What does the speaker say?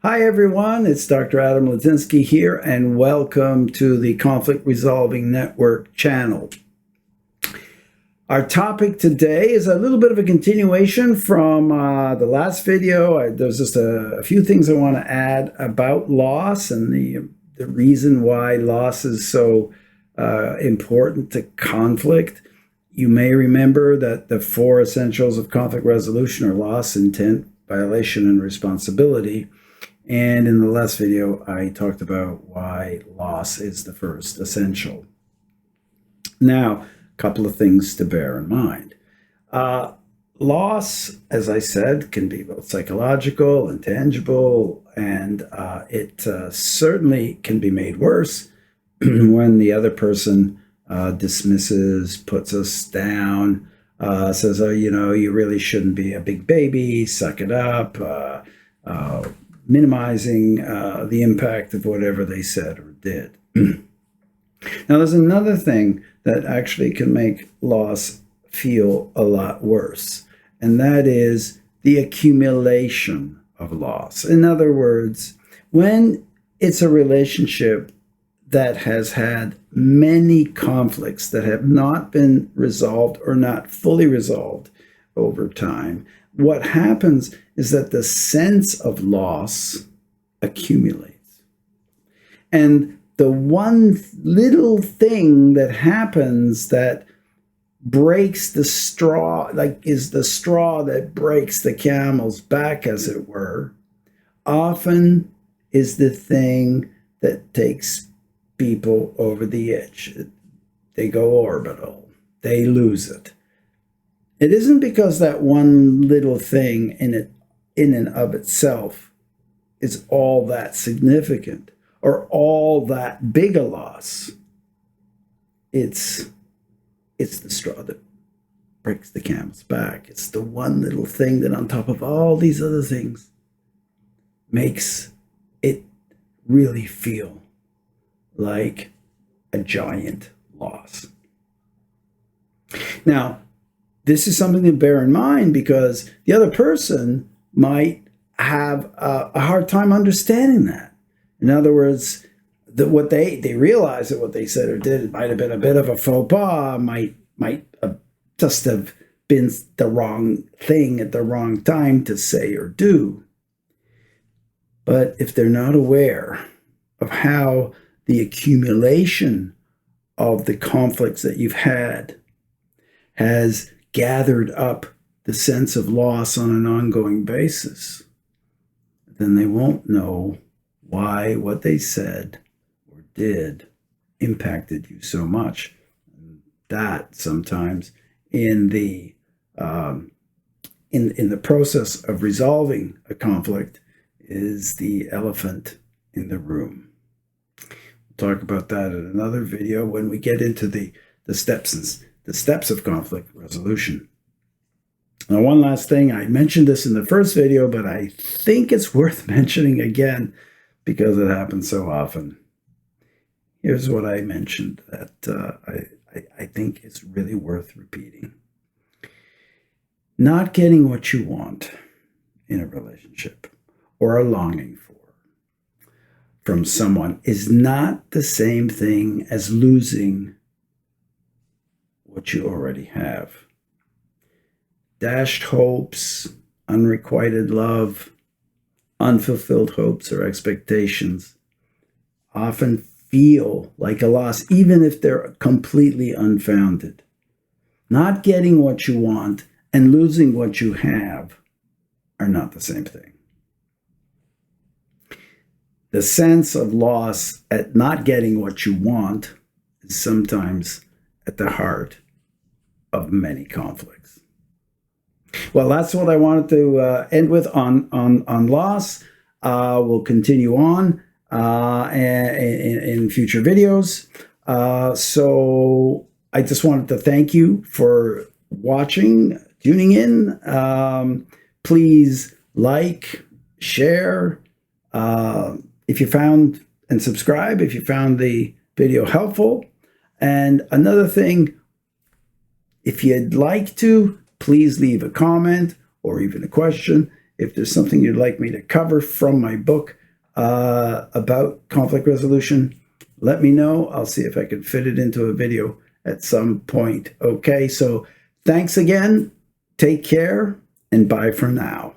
Hi everyone, it's Dr. Adam Lodzinski here, and welcome to the Conflict Resolving Network channel. Our topic today is a little bit of a continuation from the last video. There's just a few things I want to add about loss and the reason why loss is so important to conflict. You may remember that the 4 essentials of conflict resolution are loss, intent, violation, and responsibility. And in the last video, I talked about why loss is the first essential. Now, a couple of things to bear in mind. Loss, as I said, can be both psychological and tangible, and it certainly can be made worse when the other person dismisses, puts us down, says, oh, you really shouldn't be a big baby, suck it up, minimizing the impact of whatever they said or did. Now, there's another thing that actually can make loss feel a lot worse, and that is the accumulation of loss. In other words, when it's a relationship that has had many conflicts that have not been resolved or not fully resolved over time, what happens is that the sense of loss accumulates. And the one little thing that happens that breaks the straw, like is the straw that breaks the camel's back, as it were, often is the thing that takes people over the edge. They go orbital. They lose it. It isn't because that one little thing in and of itself is all that significant or all that big a loss. It's the straw that breaks the camel's back. It's the one little thing that on top of all these other things makes it really feel like a giant loss. Now, this is something to bear in mind because the other person might have a hard time understanding that. In other words, that what they realize that what they said or did might have been a bit of a faux pas, might just have been the wrong thing at the wrong time to say or do. But if they're not aware of how the accumulation of the conflicts that you've had has gathered up the sense of loss on an ongoing basis, then they won't know why what they said or did impacted you so much. That sometimes in the process of resolving a conflict is the elephant in the room. We'll talk about that in another video when we get into the steps of conflict resolution. Now, one last thing, I mentioned this in the first video, but I think it's worth mentioning again because it happens so often. Here's what I mentioned that I think is really worth repeating. Not getting what you want in a relationship or a longing for from someone is not the same thing as losing what you already have. Dashed hopes, unrequited love, unfulfilled hopes or expectations often feel like a loss, even if they're completely unfounded. Not getting what you want and losing what you have are not the same thing. The sense of loss at not getting what you want is sometimes at the heart of many conflicts. Well, that's what I wanted to end with on loss. We'll continue on in future videos. So I just wanted to thank you for watching, tuning in. Please like, share, if you found, and subscribe if you found the video helpful. And another thing, if you'd like to, please leave a comment or even a question If there's something you'd like me to cover from my book about conflict resolution, let me know. I'll see if I can fit it into a video at some point. Okay, so thanks again. Take care, and bye for now.